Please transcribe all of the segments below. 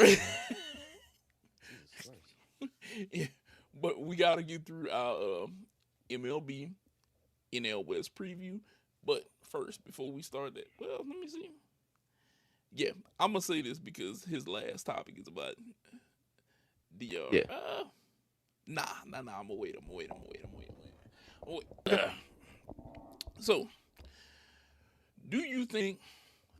Jesus Christ. Yeah, but we got to get through our MLB NL West preview. But first, before we start that, well, let me see. Yeah, I'm gonna say this because his last topic is about DR. Yeah. Nah. I'm gonna wait. I'm gonna wait. Okay. So, do you think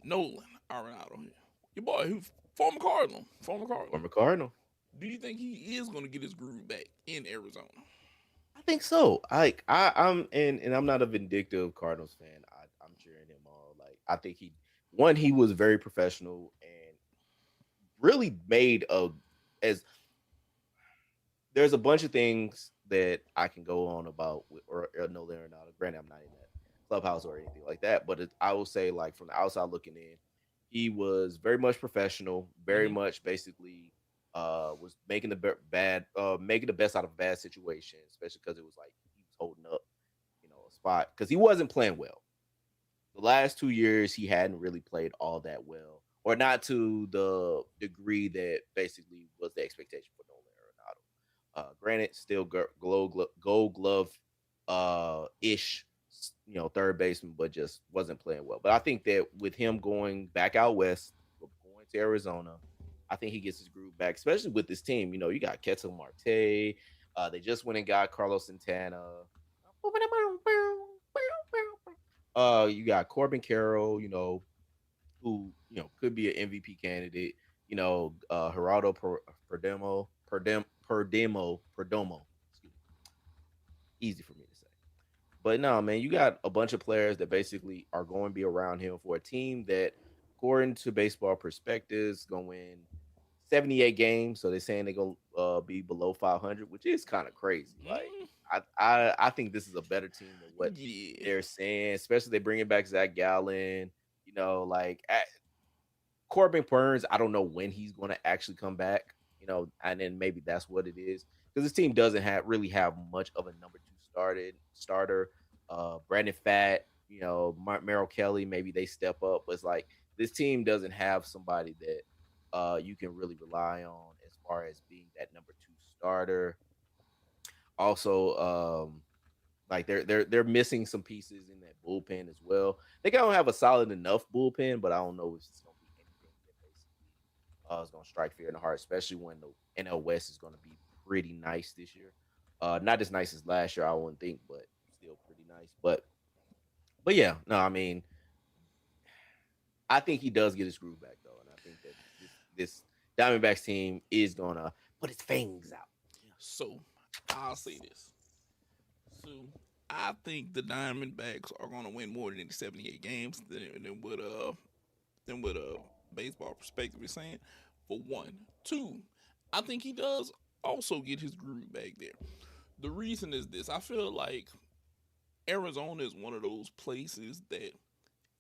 Nolan Arenado, your boy, who former Cardinal, Former Cardinal. do you think he is gonna get his groove back in Arizona? I think so. I'm and I'm not a vindictive Cardinals fan. I'm cheering him on. Like I think he was very professional and really made a as there's a bunch of things that I can go on about or no Leonardo. Granted, I'm not in that clubhouse or anything like that, but I will say like from the outside looking in, he was very much professional, very Mm-hmm. much basically was making making the best out of a bad situation, especially because it was like he was holding up, a spot because he wasn't playing well. The last 2 years he hadn't really played all that well, or not to the degree that basically was the expectation for Nolan Arenado. Granted, still gold glove ish, third baseman, but just wasn't playing well. But I think that with him going back out west, going to Arizona, I think he gets his groove back, especially with this team. You got Ketel Marte. They just went and got Carlos Santana. You got Corbin Carroll, who could be an MVP candidate. Geraldo Perdomo. Excuse me, easy for me to say. But no, man, you got a bunch of players that basically are going to be around him for a team that, according to baseball perspectives, going to win 78 games. So they're saying they're going to be below 500, which is kind of crazy. Like, Mm, I think this is a better team than what yeah. they're saying, especially they bringing back Zach Gallen. Corbin Burns, I don't know when he's going to actually come back. And then maybe that's what it is because this team doesn't have much of a number two starter. Brandon Fat, Merrill Kelly, maybe they step up, but it's like this team doesn't have somebody that you can really rely on as far as being that number two starter. Also, like they're missing some pieces in that bullpen as well. They don't have a solid enough bullpen, but I don't know if it's gonna be anything that basically is gonna strike fear in the heart, especially when the NL West is gonna be pretty nice this year. Not as nice as last year, I wouldn't think, but still pretty nice. But yeah, no, I mean, I think he does get his groove back though, and I think that this Diamondbacks team is gonna put its fangs out. So I'll say this. So I think the Diamondbacks are gonna win more than the 78 games than what baseball perspective is saying. For one, two, I think he does also get his groove back there. The reason is this: I feel like Arizona is one of those places that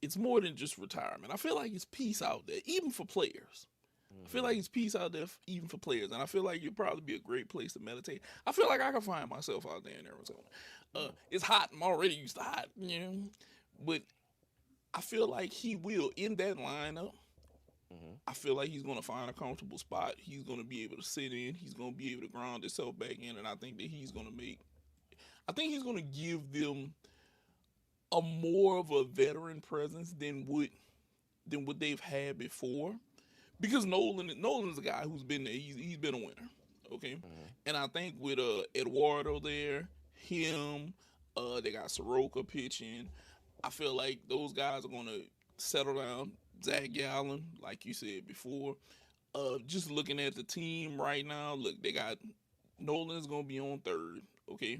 it's more than just retirement. I feel like it's peace out there, even for players. I feel Hmm. like it's peace out there even for players, and I feel like it'd probably be a great place to meditate. I feel like I can find myself out there in Arizona. It's hot. I'm already used to hot, but I feel like he will in that lineup. Hmm. I feel like he's gonna find a comfortable spot. He's gonna be able to sit in. He's gonna be able to ground himself back in, and I think that he's gonna make. I think he's gonna give them a more of a veteran presence than what they've had before. Because Nolan's a guy who's been there. He's been a winner. Okay, Hmm. and I think with Eduardo there, him, they got Soroka pitching. I feel like those guys are gonna settle down. Zach Gallen, like you said before. Just looking at the team right now, look, they got Nolan's gonna be on third. Okay,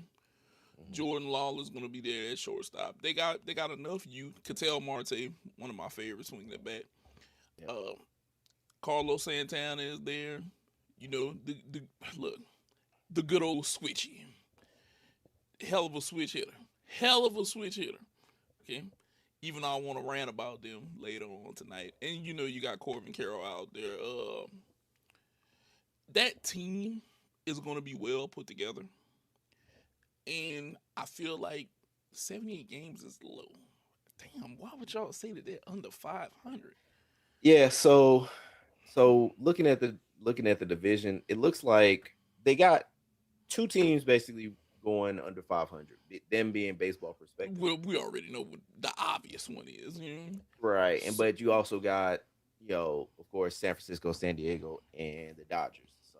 Hmm. Jordan Lawler's gonna be there at shortstop. They got enough youth. Cattell Marte, one of my favorites, swinging that bat. Yep. Uh, Carlos Santana is there. The look, the good old switchy, hell of a switch hitter, hell of a switch hitter. Okay, even though I want to rant about them later on tonight. And you got Corbin Carroll out there. That team is going to be well put together, and I feel like 78 games is low. Damn, why would y'all say that they're under 500? Yeah. So So looking at the division, it looks like they got two teams basically going under 500. Them being baseball perspectives, Well, we already know what the obvious one is. You know? right? And but you also got of course, San Francisco, San Diego, and the Dodgers. So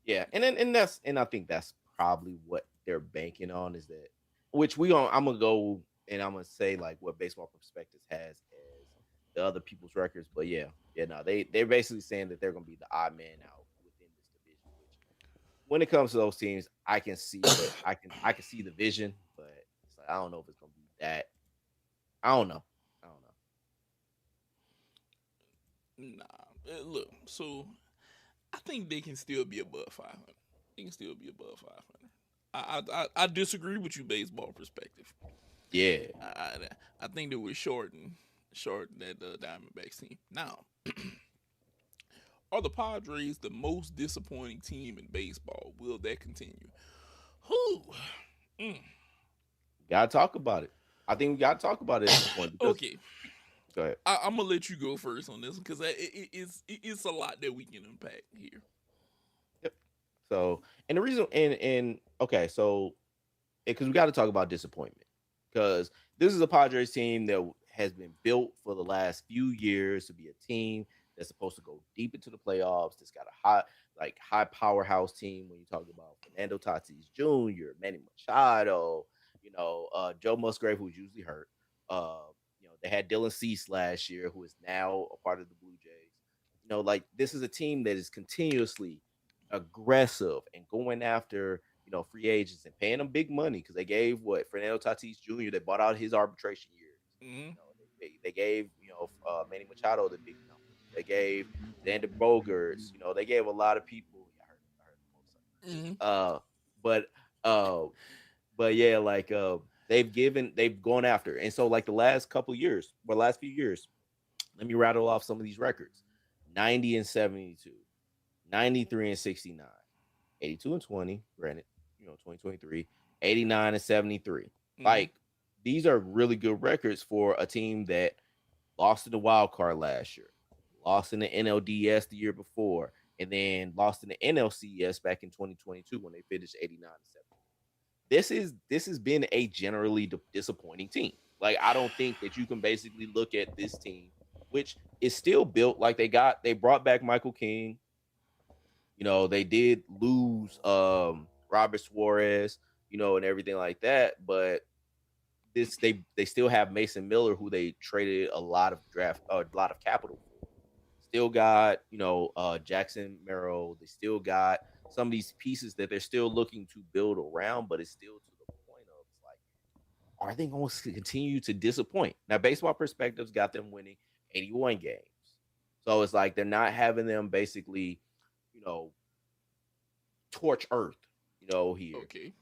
yeah, and I think that's probably what they're banking on is that which I'm gonna go and I'm gonna say like what Baseball Perspectives has as the other people's records. But yeah, no, they're basically saying that they're gonna be the odd man out within this division. Which when it comes to those teams, I can see what I can see the vision, but it's like I don't know if it's gonna be that. I don't know. I don't know. Nah, look. So I think they can still be above 500. They can still be above 500. I disagree with you, baseball perspective. Yeah. I think they would shorten that Diamondbacks team. Now, are the Padres the most disappointing team in baseball? Will that continue? Who? Mm. Gotta talk about it. I think we gotta talk about it at some point because Okay, go ahead. I'm gonna let you go first on this because it's a lot that we can unpack here. Yep. So and the reason and okay, so because we got to talk about disappointment because this is a Padres team that has been built for the last few years to be a team that's supposed to go deep into the playoffs. That's got a high powerhouse team. When you talk about Fernando Tatis Jr., Manny Machado, Joe Musgrave, who's usually hurt. Uh, they had Dylan Cease last year, who is now a part of the Blue Jays. Like this is a team that is continuously aggressive and going after free agents and paying them big money because they gave what Fernando Tatis Jr. They bought out his arbitration years. Mm-hmm. They gave Manny Machado the big numbers. They gave Xander Bogaerts. They gave a lot of people. Yeah, Mm-hmm. I heard but uh, but yeah, like they've gone after, and so like the last couple years, or last few years, let me rattle off some of these records: 90 and 72, 93 and 69, 82 and 20, granted, 2023, 89 and 73. Mm-hmm. Like, these are really good records for a team that lost in the wild card last year, lost in the NLDS the year before, and then lost in the NLCS back in 2022 when they finished 89 and 70. This has been a generally disappointing team. Like, I don't think that you can basically look at this team, which is still built like they brought back Michael King. They did lose Robert Suarez, and everything like that, but they still have Mason Miller, who they traded a lot of capital for. Still got, Jackson Merrill. They still got some of these pieces that they're still looking to build around, but it's still to the point of it's like, are they going to continue to disappoint? Now, Baseball Perspectives got them winning 81 games. So it's like they're not having them basically, you know, torch Earth, here. Okay.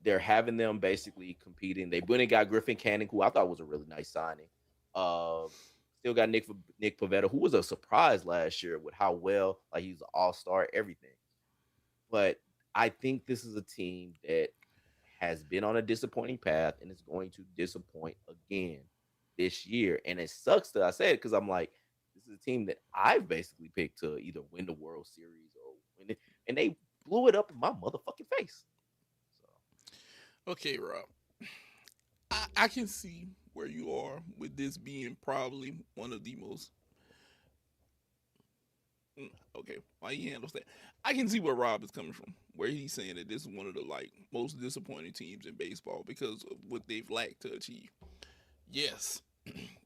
They're having them basically competing. They went and got Griffin Canning, who I thought was a really nice signing. Uh, Still got Nick Pavetta, who was a surprise last year with how well, like he's an all star, everything. But I think this is a team that has been on a disappointing path and is going to disappoint again this year. And it sucks that I say it because I'm like, this is a team that I've basically picked to either win the World Series or win it, and they blew it up in my motherfucking face. So Okay, Rob. I can see where you are with this being probably one of the most. Okay, why he handles that. I can see where Rob is coming from, where he's saying that this is one of the most disappointing teams in baseball because of what they've lacked to achieve. Yes,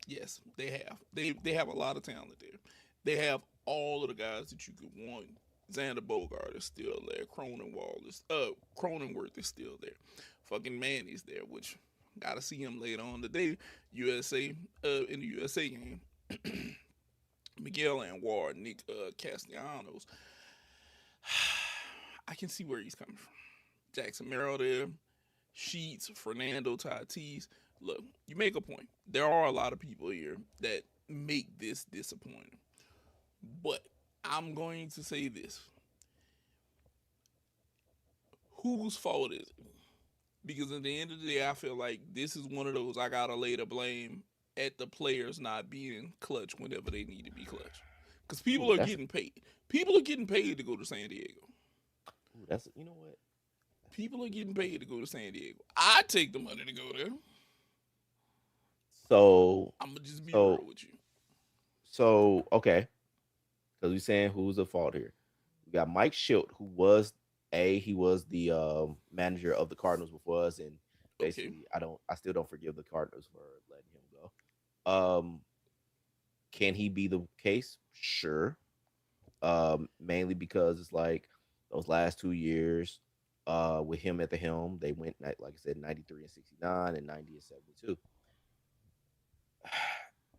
yes, they have. They have a lot of talent there. They have all of the guys that you could want. Xander Bogart is still there. Cronenworth is still there. Fucking Manny's there, which gotta see him later on today. USA in the USA game. Miguel Anwar, Nick Castellanos. I can see where he's coming from. Jackson Merrill there, Sheets, Fernando Tatis. Look, you make a point. There are a lot of people here that make this disappointing. But I'm going to say this. Whose fault is it? Because at the end of the day, I feel like this is one of those I gotta lay the blame at the players not being clutch whenever they need to be clutch. because Ooh, people are that's getting paid. People are getting paid to go to San Diego. ooh, that's you know what? People are getting paid to go to San Diego. I take the money to go there. So I'm gonna just be so real with you. okay, because we're saying who's the fault here. We got Mike Schilt, who was he was the manager of the Cardinals before us, and Okay. basically, I still don't forgive the Cardinals for letting him go. Can he be the case? Sure. Mainly because it's like those last 2 years, with him at the helm, they went like I said, 93 and 69 and 90 and 72.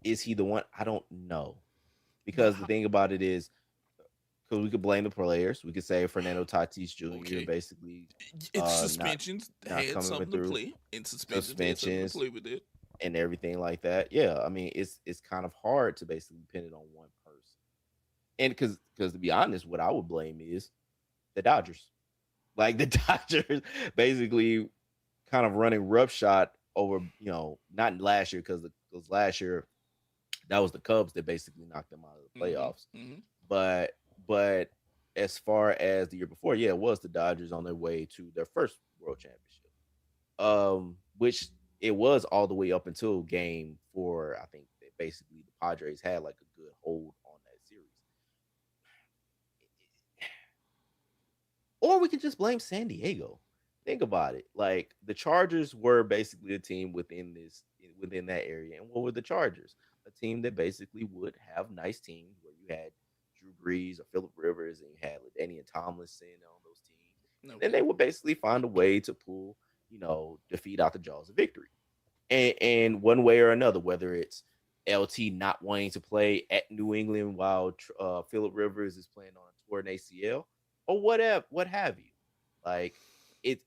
Is he the one? I don't know. But Because the thing about it is, because we could blame the players. We could say Fernando Tatis Jr. okay, basically it's not suspensions had coming something to through, play, and suspensions had something to suspensions play with it. and everything like that. Yeah, I mean it's kind of hard to basically pin it on one person. And because to be honest, what I would blame is the Dodgers. Like the Dodgers basically kind of running roughshod over, not last year because last year that was the Cubs that basically knocked them out of the Mm-hmm. playoffs. Mm-hmm. But but as far as the year before, yeah, it was the Dodgers on their way to their first world championship. Which it was all the way up until game four. I think that basically the Padres had like a good hold on that series. Or we could just blame San Diego. Think about it. Like the Chargers were basically a team within that area. And what were the Chargers? A team that basically would have nice teams where you had Drew Brees or Phillip Rivers and you had LaDainian Tomlinson on those teams. And then Okay. they would basically find a way to pull, defeat out the jaws of victory. And one way or another, whether it's LT not wanting to play at New England while Phillip Rivers is playing on a torn ACL, or whatever, what have you. Like it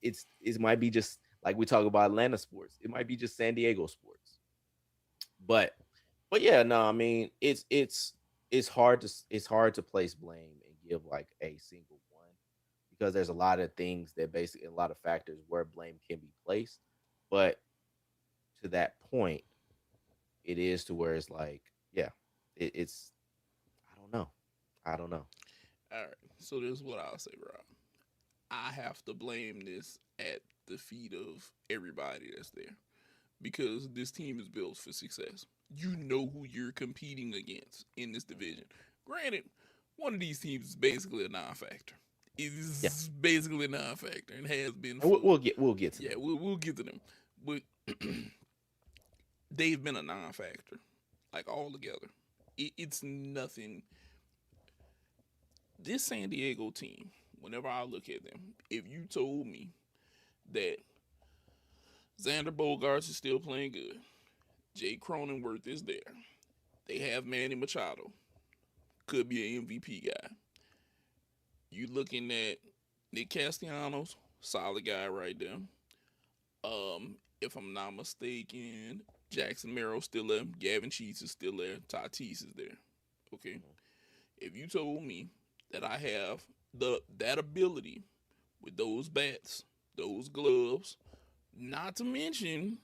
might be just like we talk about Atlanta sports. It might be just San Diego sports. But but yeah, no, I mean it's hard to place blame and give like a single one because there's a lot of things that basically a lot of factors where blame can be placed. But to that point, it is to where it's like, yeah, it's I don't know. I don't know. All right. So this is what I'll say, Rob. I have to blame this at the feet of everybody that's there because this team is built for success. You know who you're competing against in this division. Granted, one of these teams is basically a non-factor. It Yeah, is basically a non-factor and has been and for, we'll get to yeah, them. we'll get to them. But they've been a non-factor, like all together. It's nothing. This San Diego team, whenever I look at them, if you told me that Xander Bogaerts is still playing good, Jay Cronenworth is there, they have Manny Machado, could be an MVP guy. You looking at Nick Castellanos, solid guy right there. If I'm not mistaken, Jackson Merrill's still there, Gavin Sheets is still there, Tatis is there. Okay. If you told me that I have that ability with those bats, those gloves, not to mention,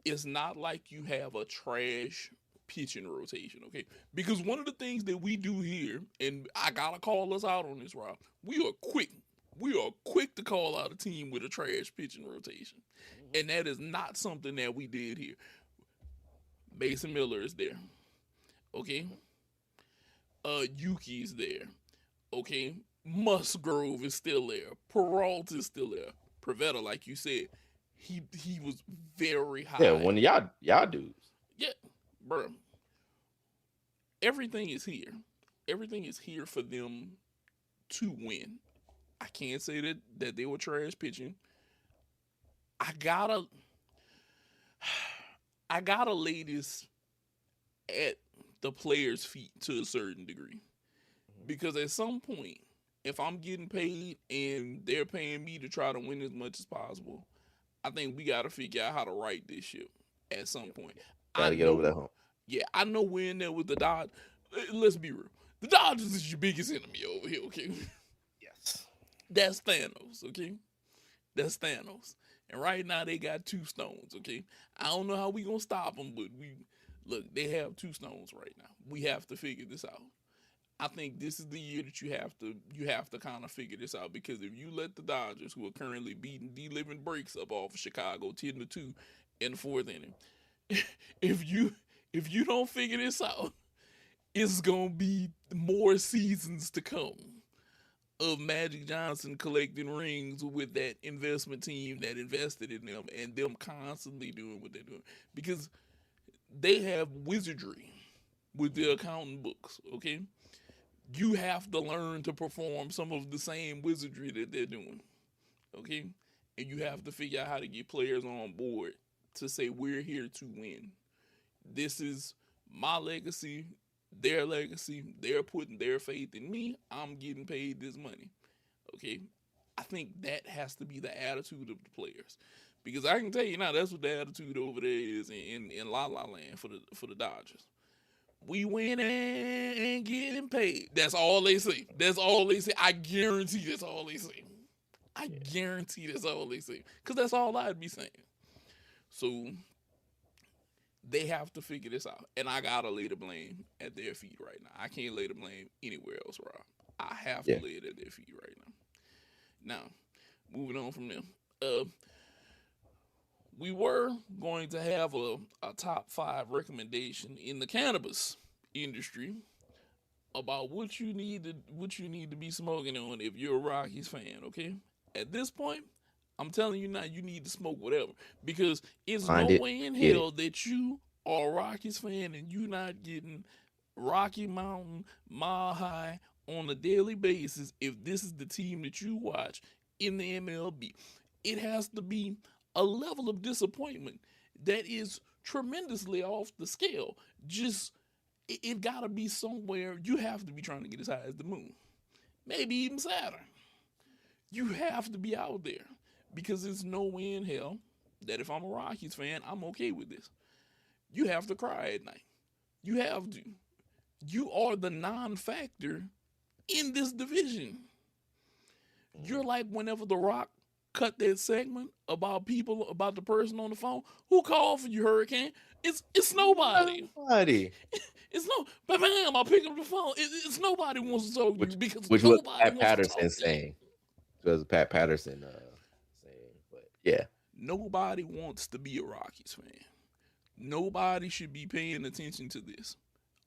it's not like you have a trash pitching rotation, okay? Because one of the things that we do here, and I gotta call us out on this, Rob, we are quick. We are quick to call out a team with a trash pitching rotation. Mhm. And that is not something that we did here. Mason Miller is there. Okay. Mhm. Yuki's there. Okay. Musgrove is still there. Peralta is still there. Prevetta, like you said, he was very Yeah, high. one of y'all dudes. Yeah, bro. Everything is here. Everything is here for them to win. I can't say that they were trash pitching. I gotta I gotta lay this at the players' feet to a certain degree. Mhm. Because at some point, if I'm getting paid and they're paying me to try to win as much as possible, I think we got to figure out how to right this ship at some Yep. point. Got I to get over that know, hump. yeah, I know we're in there with the Dodgers. Let's be real. The Dodgers is your biggest enemy over here, okay? Yes. That's Thanos, okay? That's Thanos. And right now they got two stones, okay? I don't know how we gonna stop them, but we look, they have two stones right now. We have to figure this out. I think this is the year that you have to kind of figure this out, because if you let the Dodgers, who are currently beating the living breaks up off of Chicago 10-2 in the fourth inning, if you don't figure this out, it's gonna be more seasons to come of Magic Johnson collecting rings with that investment team that invested in them, and them constantly doing what they're doing, because they have wizardry with their accounting books. Okay, you have to learn to perform some of the same wizardry that they're doing. Okay, and you have to figure out how to get players on board to say we're here to win. This is my legacy, their legacy. They're putting their faith in me. I'm getting paid this money. Okay, I think that has to be the attitude of the players, because I can tell you now that's what the attitude over there is in La La Land for the Dodgers. We winning and getting paid. That's all they say. That's all they say. I guarantee that's all they say. I Yeah, guarantee that's all they say, because that's all I'd be saying. So they have to figure this out, and I gotta lay the blame at their feet right now. I can't lay the blame anywhere else, Rob. I have to yeah. lay it at their feet right now. Now, moving on from them, uh, we were going to have a top five recommendation in the cannabis industry about what you need to be smoking on if you're a Rockies fan. Okay, at this point, I'm telling you now, you need to smoke whatever, because it's Find no it, way in get it. hell that you are a Rockies fan and you not getting Rocky Mountain Mile High on a daily basis if this is the team that you watch in the MLB. It has to be a level of disappointment that is tremendously off the scale. Just it gotta be somewhere. You have to be trying to get as high as the moon, maybe even Saturn. You have to be out there, because there's no way in hell that if I'm a Rockies fan, I'm okay with this. You have to cry at night. You have to. You are the non-factor in this division. You're like whenever The Rock cut that segment about the person on the phone who called for you, Hurricane. It's nobody. Nobody. It's no, but man, I pick up the phone. It's nobody wants to talk to you, Which because which was nobody Pat wants to Patterson talk to you. saying. It was Pat Patterson saying. But yeah. Nobody wants to be a Rockies fan. Nobody should be paying attention to this.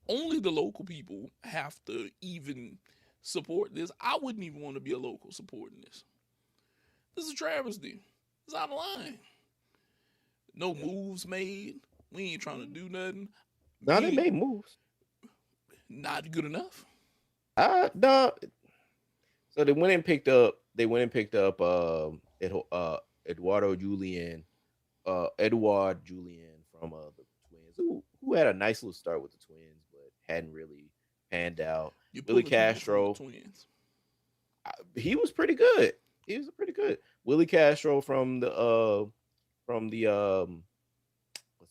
Only the local people have to even support this. I wouldn't even want to be a local supporting this. This is a travesty. It's out of line. No Yeah. moves made. We ain't trying to do nothing. Now they We made moves. not good enough. No. So they went and picked up Eduardo Julian Edouard Julian from the Twins, who had a nice little start with the Twins, but hadn't really panned out. You're Willie pulling people from the Castro, Twins. he was pretty good. He was pretty good. Willie Castro from the what's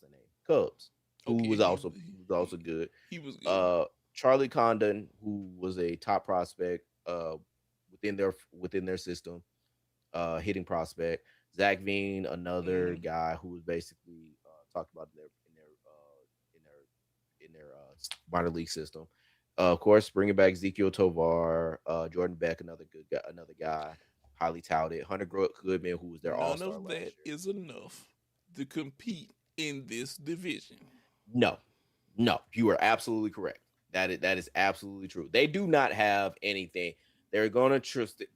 the name, Cubs, who Okay, was he also good. he was good. Uh, Charlie Condon, who was a top prospect within their system, hitting prospect. Zach Veen, another Mm-hmm. guy who was basically talked about in their minor league system. Of course, bringing back Ezekiel Tovar, Jordan Beck, another guy, highly touted. Hunter Goodman, who was their All None Star of that last year. is enough to compete in this division. No, no, you are absolutely correct. That is absolutely true. They do not have anything. They're gonna trust it.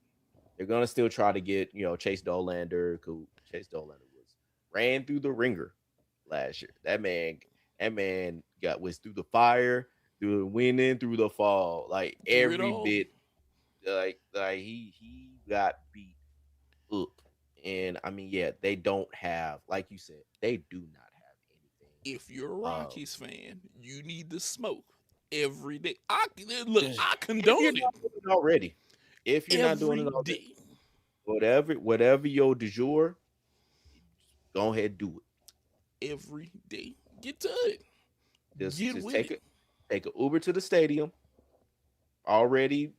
They're gonna still try to get Chase Dolander. Who Chase Dolander was ran through the ringer last year. That man was through the fire, through the winning, through the fall, like Through it every all, bit. Like he got beat up, and I mean, yeah, they don't have, like you said, they do not have anything. if you're a Um, Rockies fan, you need to smoke every day. I look, I if you're condone it not doing it already, if you're not doing it every already, day. whatever your du jour, go ahead and do it. Every day. Get to it. Get Just with it. take an Uber to the stadium. Already,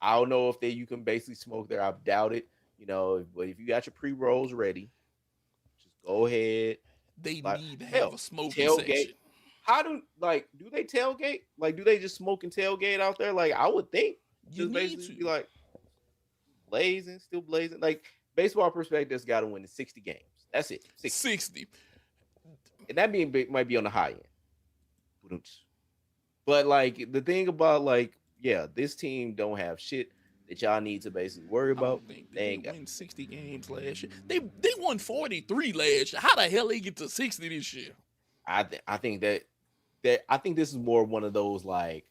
I don't know if you can basically smoke there. I doubt it. But if you got your pre rolls ready, just go ahead. They Like need to have hell, a smoking tailgate section. How do they tailgate? Like, do they just smoke and tailgate out there? Like, I would think You just need basically to. be like blazing, still blazing. Like baseball perspective's got to win 60 games. That's it, 60, 60. and that might be on the high end. But like the thing about like, yeah, this team don't have shit that y'all need to basically worry I about. don't think They that they ain't got. win 60 games last year. They won 43 last year. How the hell they get to 60 this year? I think that I think this is more one of those like,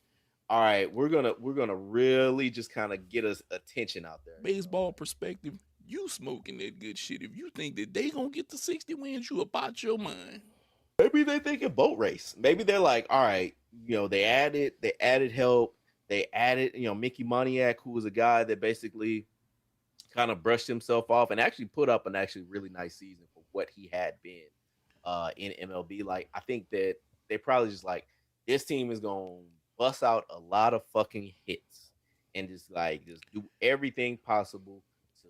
all right, we're gonna really just kind of get us attention out there. Baseball perspective, you smoking that good shit. If you think that they gonna get to 60 wins, you about your mind. Maybe they think a boat race. Maybe they're like, all right, they added help. They added, Mickey Moniak, who was a guy that basically kind of brushed himself off and actually put up an actually really nice season for what he had been in MLB. Like, I think that they probably just like this team is gonna bust out a lot of fucking hits and just do everything possible to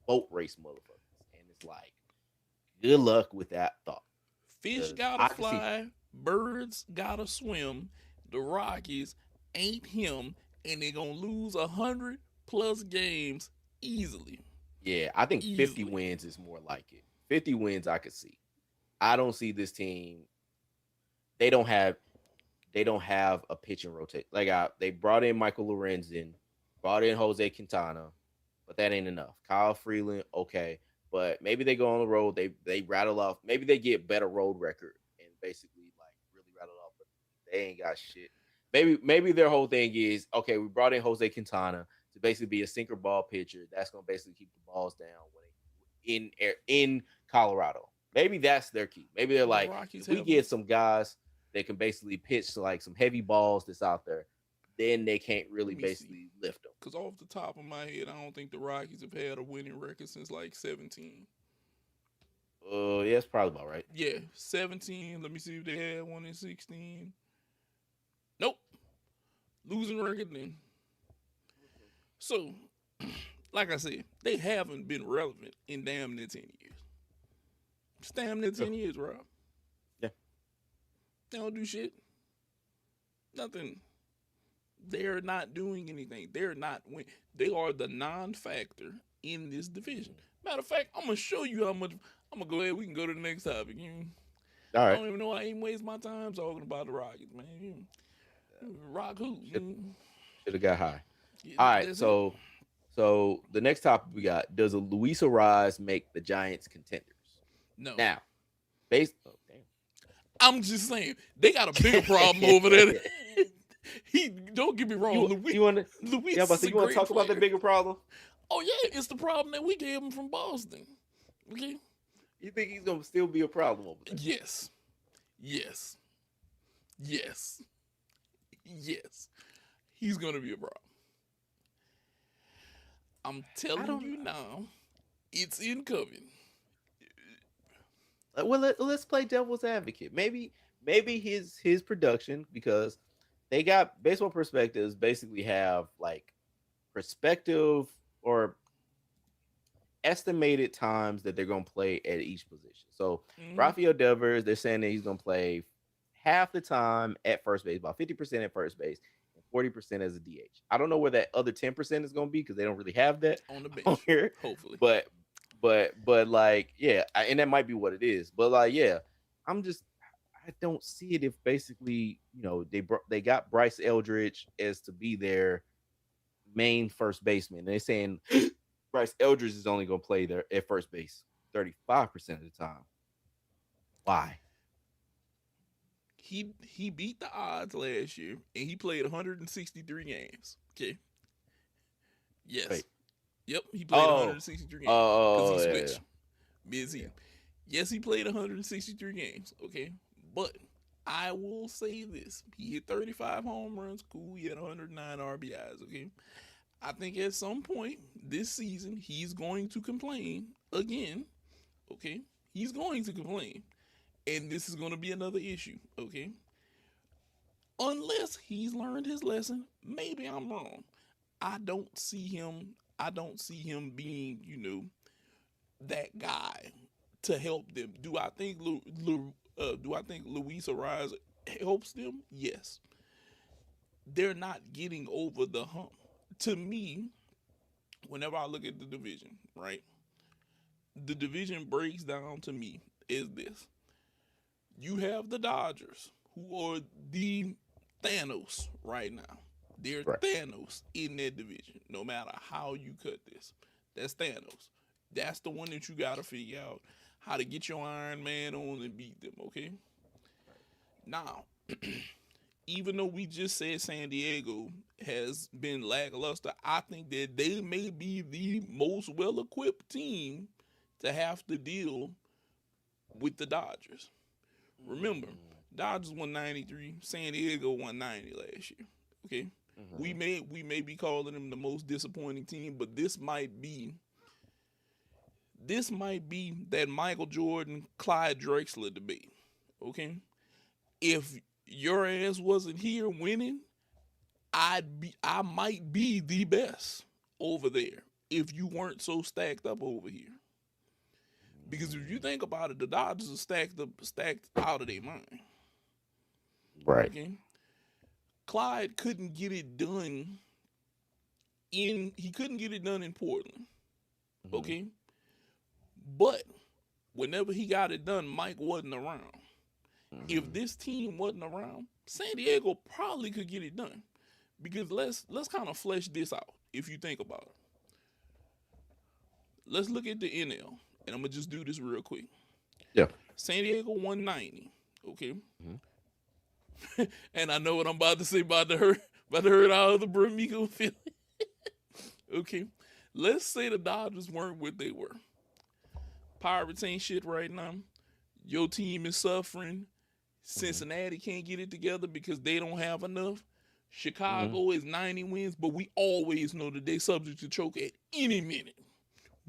boat race motherfuckers. And it's like, good luck with that thought. Fish Because gotta I can see, fly, birds gotta swim. The Rockies ain't him, and they gonna lose 100+ games easily. yeah, I think 50 Easily. wins is more like it. 50 wins I could see. I don't see this team. They don't have they don't have a pitching rotate. Like they brought in Michael Lorenzen, brought in Jose Quintana, but that ain't enough. Kyle Freeland, okay, but maybe they go on the road. They rattle off. Maybe they get better road record and basically like really rattle off. But they ain't got shit. Maybe their whole thing is okay. We brought in Jose Quintana to basically be a sinker ball pitcher. That's gonna basically keep the balls down when in Colorado. Maybe that's their key. Maybe they're The like, Rockies if we have get some guys that can basically pitch to like some heavy balls that's out there, then they can't let really me see. basically lift them. Cause off the top of my head, I don't think the Rockies have had a winning record since like 17. Yeah, it's probably about right. Yeah, 17. Let me see if they had one in 16. Nope. Losing record then. So, like I said, they haven't been relevant in damn near 10 years. It's damn near 10 years, Rob. Yeah. They don't do shit. Nothing. They're not doing anything. They're not win. They are the non-factor in this division. Matter of fact, I'm gonna show you how much. I'm gonna go ahead. We can go to the next topic. All I right. don't even know why I even waste my time talking about the Rockets, man. Rock who? Should have got high. Yeah, All right. that's it. So the next topic we got: does a Luis Arise make the Giants contenders? No, Now, based. Oh I'm just saying they got a bigger problem over there. He don't get me wrong, you want to? Luis Yeah, but is a you want to great talk about the player. bigger problem? Oh yeah, it's the problem that we gave him from Boston. Okay. You think he's gonna still be a problem over there? Yes. Yes. Yes. Yes. He's gonna be a problem. I'm I telling don't. you now, it's incoming. Well, let's play devil's advocate. Maybe his production, because they got baseball perspectives basically have like perspective or estimated times that they're going to play at each position. So Mm-hmm. Rafael Devers, they're saying that he's going to play half the time at first base, about 50% at first base, and 40% as a DH. I don't know where that other 10% is going to be because they don't really have that On the on bench, here. hopefully. But but like yeah, and that might be what it is. But like yeah, I'm just I don't see it if basically they got Bryce Eldridge as to be their main first baseman. And they're saying Bryce Eldridge is only going to play there at first base 35% of the time. Why? He beat the odds last year, and he played 163 games. Okay. Yes. Wait. Yep. He played Oh. 163 games because he Oh, yeah, switched mid-season. Yes, he played 163 games. Okay, but I will say this: he hit 35 home runs. Cool. He had 109 RBIs. Okay. I think at some point this season he's going to complain again. Okay, he's going to complain, and this is going to be another issue. Okay, unless he's learned his lesson. Maybe I'm wrong. I don't see him. I don't see him being, that guy to help them. Do I think Luis Ariz helps them? Yes. They're not getting over the hump. To me, whenever I look at the division, right? The division breaks down to me is this. You have the Dodgers, who are the Thanos right now. They're Right. Thanos in that division, no matter how you cut this. That's Thanos. That's the one that you got to figure out how to get your Iron Man on and beat them, okay? Now, even though we just said San Diego has been lackluster, I think that they may be the most well equipped team to have to deal with the Dodgers. Remember, Dodgers won 93, San Diego won 90 last year. Okay? Mm-hmm. We may be calling them the most disappointing team, but this might be that Michael Jordan Clyde Drexler debate. Okay? If your ass wasn't here winning, I might be the best over there if you weren't so stacked up over here. Because if you think about it, the Dodgers are stacked out of their mind. Right. Okay, Clyde couldn't get it done in Portland. Mm-hmm. Okay, but whenever he got it done, Mike wasn't around. Mm-hmm. If this team wasn't around, San Diego probably could get it done. Because let's kind of flesh this out. If you think about it, let's look at the NL, and I'm gonna just do this real quick. Yeah. San Diego 190. Okay. Mm-hmm. And I know what I'm about to say, about to hurt all the Brah Migos feeling. Okay. Let's say the Dodgers weren't what they were. Pirates ain't shit right now. Your team is suffering. Cincinnati can't get it together because they don't have enough. Chicago is 90 wins, but we always know that they're subject to choke at any minute.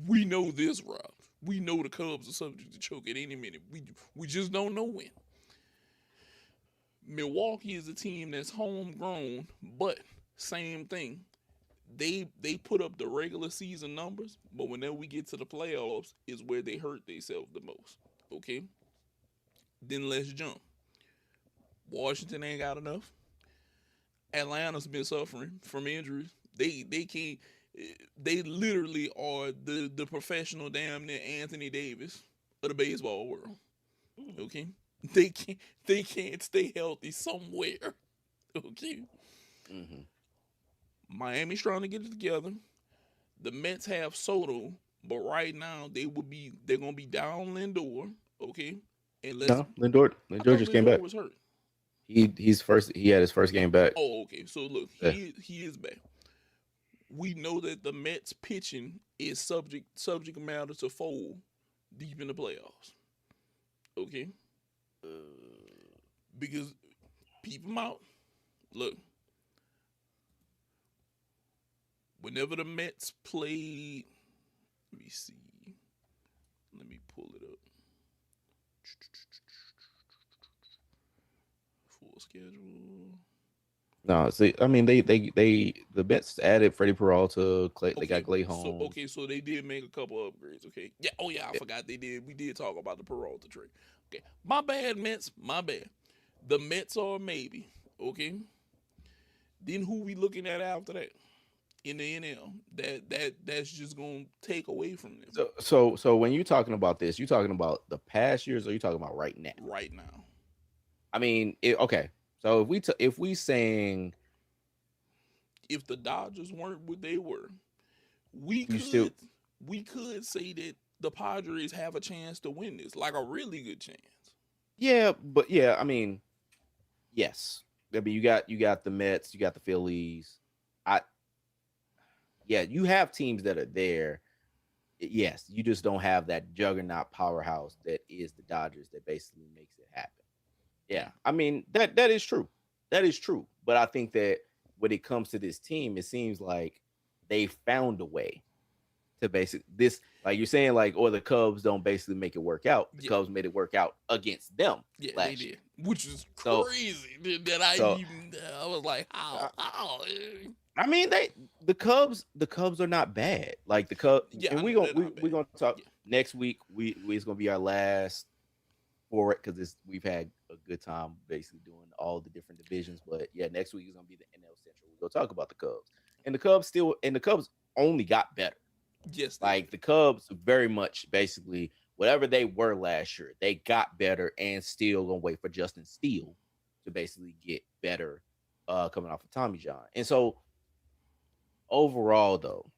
We know this, Rob. We know the Cubs are subject to choke at any minute. We just don't know when. Milwaukee is a team that's homegrown, but same thing. They put up the regular season numbers, but whenever we get to the playoffs is where they hurt themselves the most. Okay? Then let's jump. Washington ain't got enough. Atlanta's been suffering from injuries. They can't. They literally are the professional damn near Anthony Davis of the baseball world. Okay, they can't stay healthy somewhere. Okay, Miami's trying to get it together. The Mets have Soto, but right now they're gonna be down Lindor. Okay, and No, Lindor just came Lindor back. was hurt. He had his first game back. Oh, okay. So look, he is back. We know that the Mets pitching is subject matter to fold deep in the playoffs. Okay? Because peep them out. Look. Whenever the Mets played, let me see. Let me pull it up. Full schedule. No, see, I mean, the Mets added Freddie Peralta. They got Clay Holmes. So they did make a couple upgrades. Okay, yeah. Oh yeah, I forgot they did. We did talk about the Peralta trade. Okay, my bad, Mets. My bad. The Mets are maybe okay. Then who we looking at after that in the NL? That's just gonna take away from them. So when you're talking about this, you talking about the past years, or you talking about right now? Right now. I mean, okay. So if we saying, if the Dodgers weren't what they were, we could say that the Padres have a chance to win this, like a really good chance. Yeah, but yeah, I mean, yes. I mean, you got the Mets, you got the Phillies. You have teams that are there. Yes, you just don't have that juggernaut powerhouse that is the Dodgers that basically makes it happen. Yeah, I mean that is true. That is true. But I think that when it comes to this team, it seems like they found a way to basically this, like you're saying, like, or the Cubs don't basically make it work out. The Cubs made it work out against them. Yeah, they did, which is crazy. I was like, how? I mean, the Cubs are not bad. Like the Cubs, and we're gonna talk next week. It's gonna be our last for it because we've had a good time basically doing all the different divisions. But yeah, next week is gonna be the NL Central. We'll talk about the Cubs, and the Cubs only got better. Yes, they Like did. the Cubs, very much basically whatever they were last year, they got better, and still gonna wait for Justin Steele to basically get better, coming off of Tommy John. And so overall, though,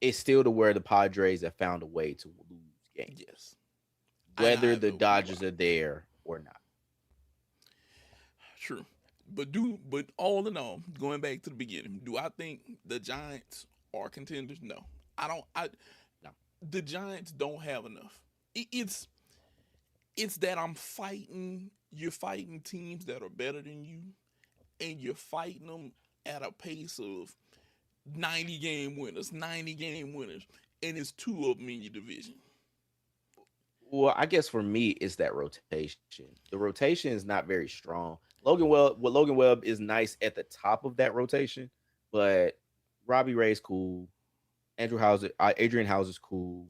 it's still to where the Padres have found a way to lose games, Yes, and I whether have the no clue Dodgers why. are there or not. True, but all in all, going back to the beginning, do I think the Giants are contenders? No, I don't. No. The Giants don't have enough. It's that I'm fighting. You're fighting teams that are better than you, and you're fighting them at a pace of 90 game winners, and it's two of them in your division. Well, I guess for me, it's that rotation. The rotation is not very strong. Logan Webb is nice at the top of that rotation, but Robbie Ray's cool. Adrian Houser's cool.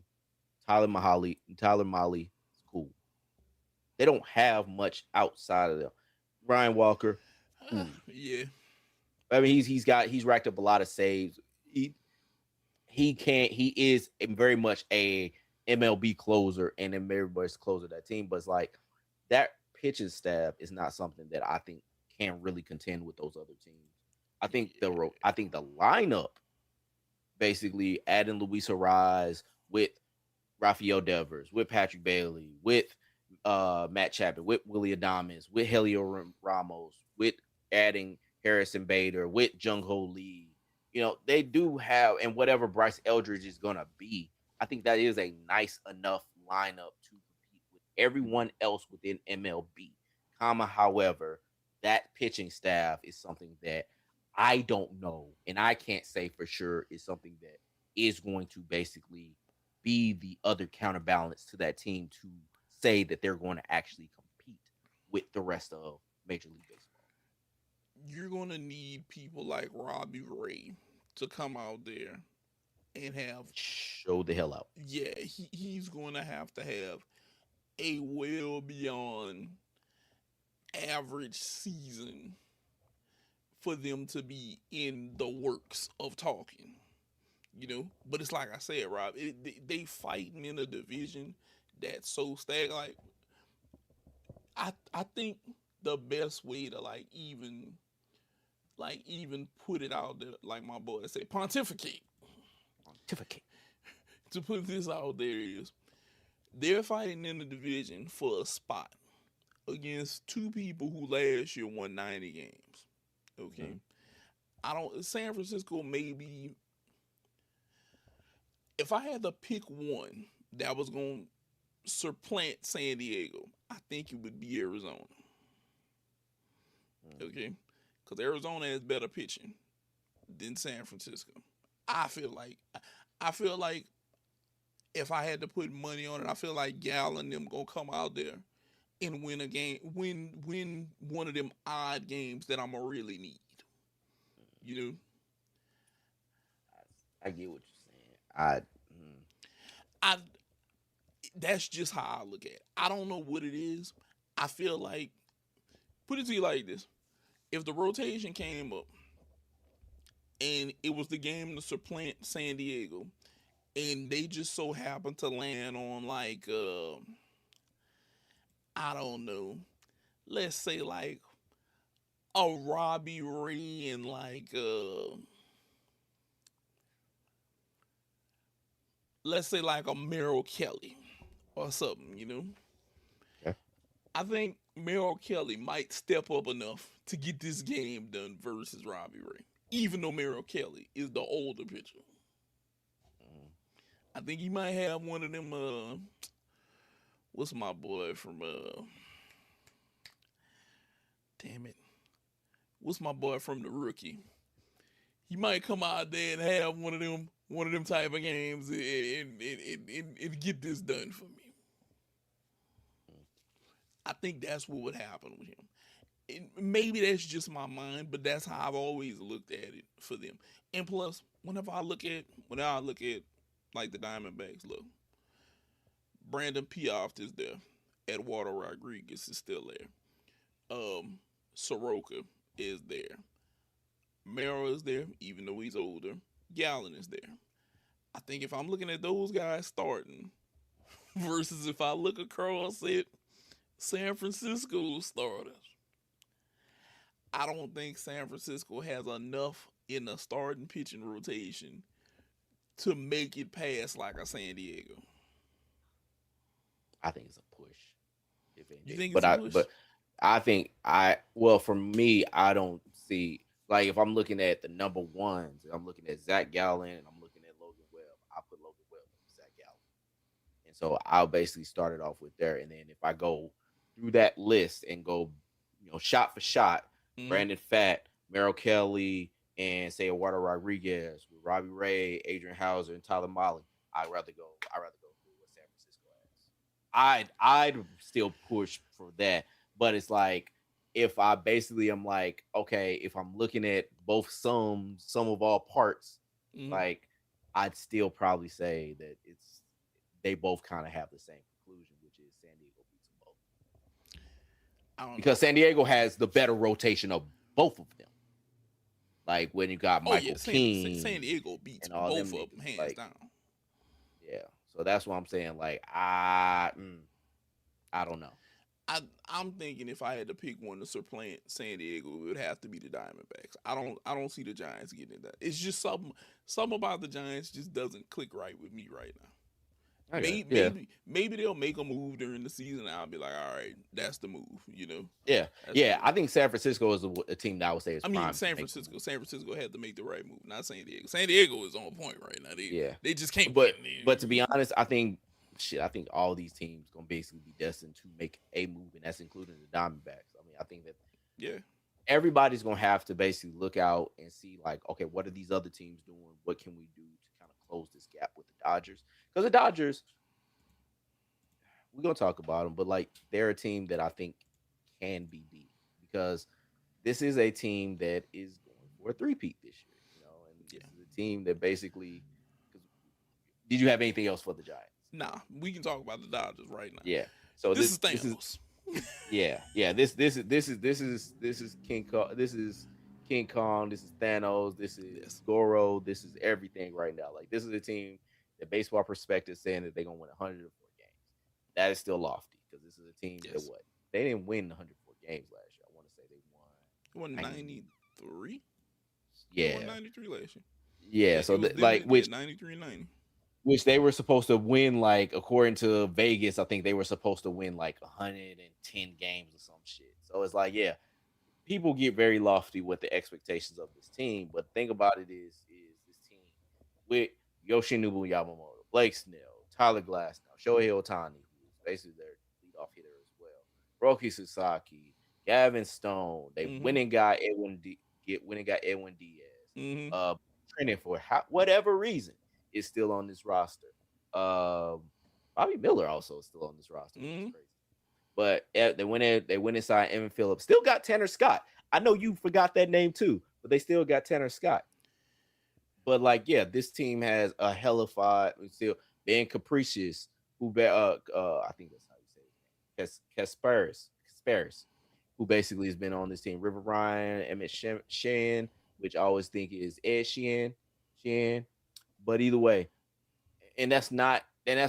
Tyler Molly is cool. They don't have much outside of them. Ryan Walker, cool. Yeah, I mean, he's racked up a lot of saves. He is very much a MLB closer and a very much closer of that team. But it's like that pitching staff is not something that I think can really contend with those other teams. I think the lineup basically adding Luis Rise with Rafael Devers, with Patrick Bailey, with Matt Chapman, with Willie Adames, with Helio Ramos, with adding Harrison Bader, with Jung Ho Lee. You know, they do have, and whatever Bryce Eldridge is going to be, I think that is a nice enough lineup to compete with everyone else within MLB. However, that pitching staff is something that I don't know, and I can't say for sure is something that is going to basically be the other counterbalance to that team to say that they're going to actually compete with the rest of Major League Baseball. you're gonna need people like Robbie Ray to come out there and have. Show the hell out. Yeah, he's going to have a well beyond average season for them to be in the works of talking. But it's like I said, Rob, they fighting in a division that's so stacked. I think the best way to even put it out there, like my boy say, pontificate. Pontificate. To put this out there is they're fighting in the division for a spot against two people who last year won 90 games. Okay. Mm-hmm. I don't San Francisco maybe, if I had to pick one that was going to supplant San Diego, I think it would be Arizona. Mm-hmm. Okay? Cuz Arizona has better pitching than San Francisco. I feel like I feel like if I had to put money on it, I feel like Gal and them going to come out there and win a game, win one of them odd games that I'm gonna really need. You know, I get what you're saying. I that's just how I look at it. I don't know what it is. I feel like, put it to you like this: if the rotation came up and it was the game to supplant San Diego, and they just so happened to land on I don't know, let's say like a Robbie Ray and let's say like a Merrill Kelly or something. okay. I think Merrill Kelly might step up enough to get this game done versus Robbie Ray. Even though Merrill Kelly is the older pitcher. Mm-hmm. I think he might have one of them what's my boy from damn it. What's my boy from the rookie? He might come out there and have one of them type of games and get this done for me. I think that's what would happen with him. Maybe that's just my mind, but that's how I've always looked at it for them. And plus, whenever I look at like the Diamondbacks, look, Brandon Piaft is there. Eduardo Rodriguez is still there. Soroka is there. Mero is there, even though he's older. Gallen is there. I think if I'm looking at those guys starting versus if I look across at San Francisco starters, I don't think San Francisco has enough in the starting pitching rotation to make it past like a San Diego. I think it's a push, if You anything. think it's a push? But I think well, for me, I don't see, like, if I'm looking at the number ones, I'm looking at Zach Gallen and I'm looking at Logan Webb. I put Logan Webb over Zach Gallen, and so I'll basically start it off with there, and then if I go through that list and go, shot for shot, Mm-hmm. Brandon Fat, Merrill Kelly, and say Eduardo Rodriguez with Robbie Ray, Adrian Hauser, and Tyler Molly, I'd rather go with what San Francisco has. I'd still push for that, but it's like, if I basically am like, okay, if I'm looking at both sum of all parts, Mm-hmm. like, I'd still probably say that they both kind of have the same conclusion, which is San Diego beats them both, I don't know. because San Diego has the better rotation of both of them. Like, when you got Oh yeah, Michael San King Diego beats and all them both of them niggas, hands like, down. yeah. So that's what I'm saying. Like, I don't know. I'm thinking if I had to pick one to supplant San Diego, it would have to be the Diamondbacks. I don't see the Giants getting that. It's just something about the Giants just doesn't click right with me right now. I got it. Yeah. Maybe they'll make a move during the season. And I'll be like, all right, that's the move. Yeah, That's the yeah. move. I think San Francisco is a team that I would say is I mean, primed to make the move. San Francisco had to make the right move, not San Diego. San Diego is on point right now. They Yeah, they just can't but win. to be honest, I think all these teams gonna basically be destined to make a move, and that's including the Diamondbacks. I mean, I think that Yeah, everybody's gonna have to basically look out and see, like, okay, what are these other teams doing? What can we do to kind of close this gap with the Dodgers? Because the Dodgers, we're gonna talk about them, but, like, they're a team that I think can be beat, because this is a team that is going for a three-peat this year, and yeah. this is a team that basically. 'Cause did you have anything else for the Giants? Nah, we can talk about the Dodgers right now. Yeah. So This is this is Thanos. yeah. This is King Kong. This is King Kong. This is Thanos. This is Yes, Goro. This is everything right now. Like, this is a team that baseball perspective saying that they're gonna win 104 games. That is still lofty, because this is a team that yes. they didn't win 104 games last year. I want to say they won It won 90. 93. They won Yeah, 93 last year. yeah. Yeah, it So was that, them like, that did 93 90. which they were supposed to win, like, according to Vegas, I think they were supposed to win like 110 games or some shit. So it's like, yeah, people get very lofty with the expectations of this team, but the thing about it is this team with Yoshinobu Yamamoto, Blake Snell, Tyler Glass now, Shohei Otani, who is basically their leadoff hitter as well, Roki Sasaki, Gavin Stone. They Mm-hmm. went and got Edwin Diaz. Mm-hmm. Training for whatever reason is still on this roster. Bobby Miller also is still on this roster, which is Mm-hmm. crazy. But they went inside Evan Phillips. Still got Tanner Scott. I know you forgot that name too, but they still got Tanner Scott. But, like, yeah, this team has a hellified, still Ben Capricious, I think that's how you say his name. Kasparis, who basically has been on this team. River Ryan, Emmett Shan, which I always think is Ed Sheehan. But either way, and that's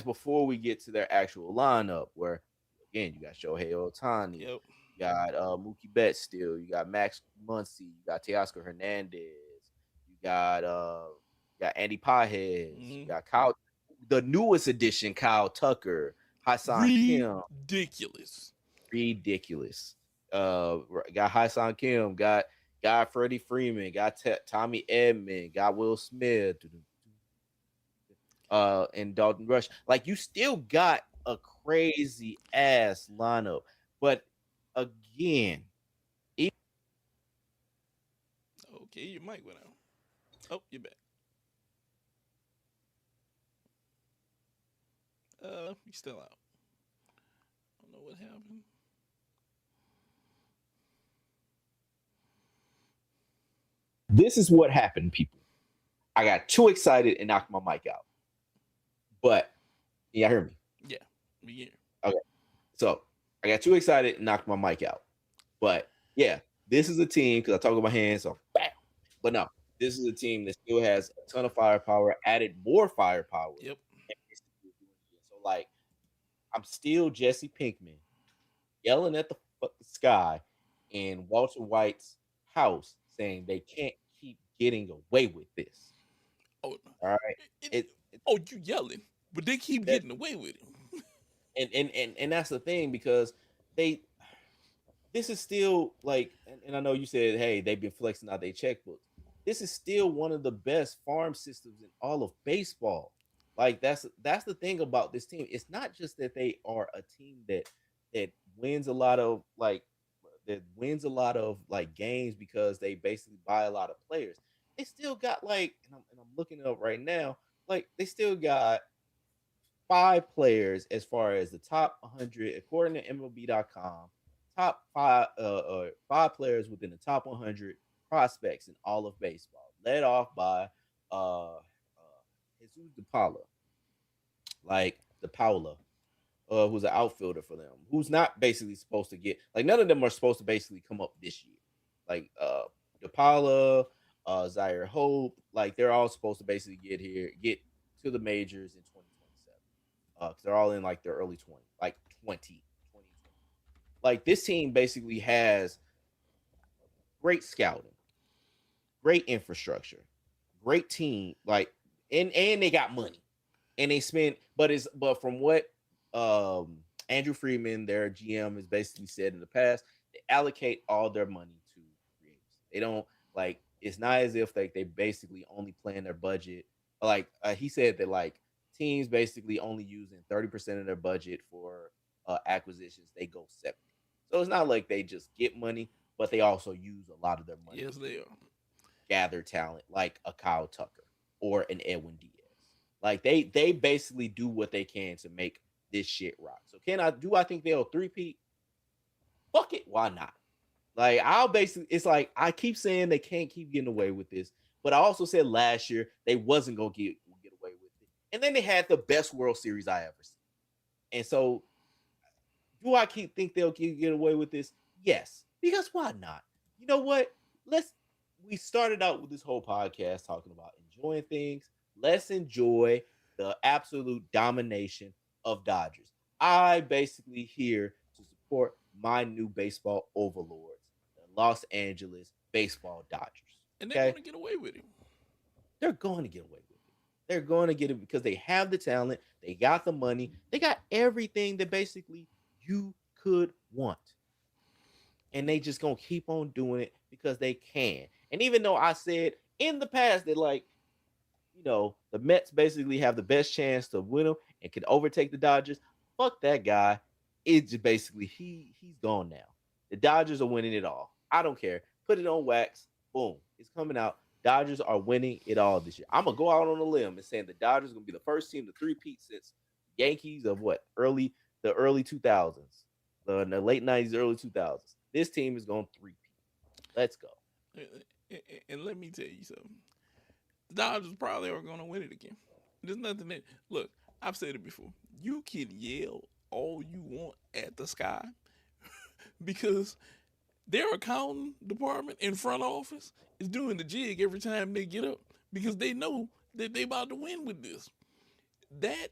before we get to their actual lineup, where, again, you got Shohei Otani, Yep. you got Mookie Betts still, you got Max Muncy, you got Teoscar Hernandez, you got Andy Pajes, you Mm-hmm. got Kyle, the newest addition, Kyle Tucker, Hassan Kim, Ridiculous. ridiculous. Got Hassan Kim, got Freddie Freeman, got Tommy Edman, got Will Smith, and Dalton Rush. Like, you still got a crazy ass lineup, but again, Okay, your mic went out. Oh, you're back. You still out. I don't know what happened. this is what happened, people. I got too excited and knocked my mic out. But, yeah, hear me. Yeah, we here. Okay. So I got too excited and knocked my mic out. But yeah, this is a team because I talk with my hands, so bam. But no, this is a team that still has a ton of firepower, added more firepower. Yep. And basically doing it again. So like, I'm still Jesse Pinkman yelling at the sky in Walter White's house, saying they can't keep getting away with this. Oh, All right, it, it oh, you yelling, but they keep that getting away with it. and that's the thing because they this is still like, and I know you said, hey, they've been flexing out their checkbooks. This is still one of the best farm systems in all of baseball. Like that's the thing about this team. It's not just that they are a team that wins a lot of like games because they basically buy a lot of players. They still got like, and I'm looking it up right now. Like they still got five players as far as the top 100 according to MLB.com. Top five players within the top 100 prospects in all of baseball, led off by Jesus DePaula, like DePaula, who's an outfielder for them, who's not basically supposed to get like none of them are supposed to basically come up this year. Like DePaula, Zaire Hope, like they're all supposed to basically get to the majors in 2027. Because they're all in like their early 20s, like 20. Like this team basically has great scouting, great infrastructure, great team, like and they got money. And they spend, but from what Andrew Freeman, their GM, has basically said in the past, they allocate all their money to creators. They don't like it's not as if like they basically only plan their budget. Like he said that like teams basically only using 30% of their budget for acquisitions, they go 70. So it's not like they just get money, but they also use a lot of their money Yes, they are. gather talent like a Kyle Tucker or an Edwin Diaz. Like they basically do what they can to make this shit rock. So I think they'll three-peat? Fuck it, why not? Like I'll basically it's like I keep saying they can't keep getting away with this, but I also said last year they wasn't gonna get away with it. And then they had the best World Series I ever seen. And so do I keep think they'll get away with this? Yes. Because why not? You know what? Let's we started out with this whole podcast talking about enjoying things. Let's enjoy the absolute domination of Dodgers. I basically here to support my new baseball overlords, the Los Angeles baseball Dodgers. And they're Okay? going to get away with it. They're going to get away with it. They're going to get it because they have the talent, they got the money, they got everything that basically you could want. And they just gonna keep on doing it because they can. And even though I said in the past that like, the Mets basically have the best chance to win them and can overtake the Dodgers, fuck that guy. It's just basically he's gone now. The Dodgers are winning it all. I don't care. Put it on wax. Boom. It's coming out. Dodgers are winning it all this year. I'm gonna go out on a limb and saying the Dodgers are gonna be the first team to three-peat since Yankees of what the early 2000s, the late 90s, early 2000s. This team is going three-peat. Let's go. And let me tell you something. The Dodgers probably are going to win it again. There's nothing that. Look, I've said it before. You can yell all you want at the sky because their accounting department in front office is doing the jig every time they get up because they know that they about to win with this. That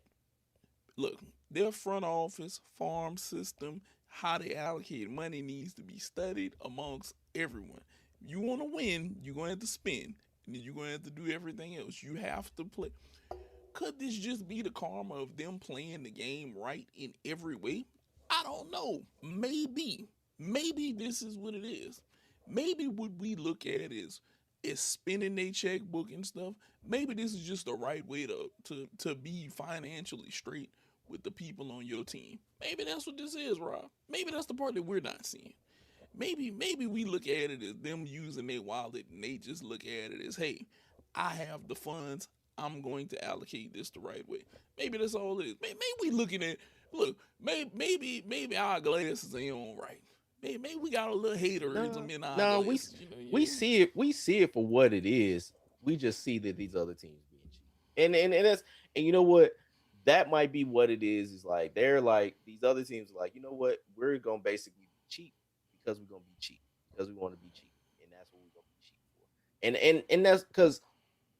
look, their front office, farm system, how they allocate money needs to be studied amongst everyone. You want to win, you're going to have to spend, and then you're going to have to do everything else. You have to play. Could this just be the karma of them playing the game right in every way? I don't know. Maybe. Maybe this is what it is. Maybe what we look at is spending their checkbook and stuff. Maybe this is just the right way to be financially straight with the people on your team. Maybe that's what this is, Rob. Maybe that's the part that we're not seeing. Maybe we look at it as them using their wallet and they just look at it as, hey, I have the funds. I'm going to allocate this the right way. Maybe that's all it is. Maybe we looking at maybe our glasses ain't on right. Maybe we got a little No, haterism in our no, glasses. we see it. We see it for what it is. We just see that these other teams being cheap, and that's and you know what? that might be what it is. Is like they're like these other teams are like, you know what, we're gonna basically be cheap because we're gonna be cheap because we want to be cheap, and that's what we're gonna be cheap for. And that's because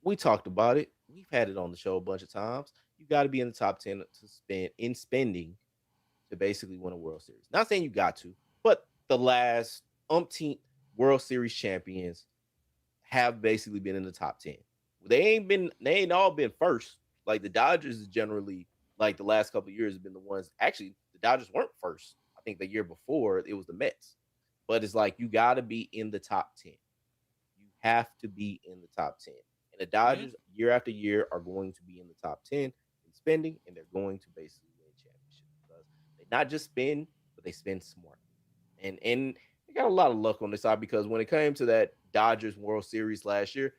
we talked about it. We've had it on the show a bunch of times. You got to be in the top 10 to spend in spending to basically win a World Series. Not saying you got to, but the last umpteenth World Series champions have basically been in the top 10. They ain't all been first. Like the Dodgers is generally like the last couple of years have been the ones. Actually, the Dodgers weren't first. I think the year before it was the Mets. But it's like you got to be in the top 10. You have to be in the top 10. And the Yeah. Dodgers year after year are going to be in the top 10 in spending, and they're going to basically win championships because they not just spend, but they spend smart. And they got a lot of luck on their side because when it came to that Dodgers World Series last year,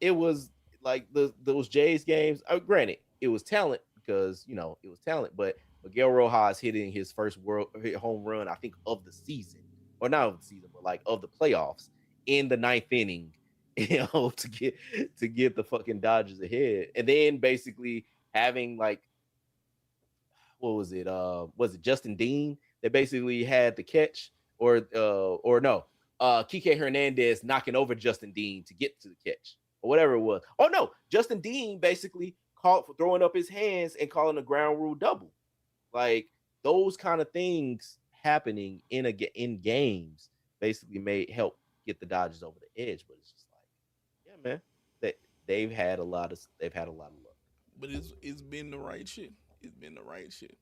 it was like those Jays games. Granted, it was talent because it was talent, but Miguel Rojas hitting his first world hit home run, I think, of the season, or not of the season, but like of the playoffs in the ninth inning, to get the fucking Dodgers ahead, and then basically having like what was it? Was it Justin Dean that basically had the catch, or no, Kike Hernandez knocking over Justin Dean to get to the catch, or whatever it was. Oh no, Justin Dean basically called for throwing up his hands and calling a ground rule double. Like those kind of things happening in games basically may help get the Dodgers over the edge. But it's just like, yeah, man, they they've had a lot of luck. But it's been the right shit. It's been the right shit.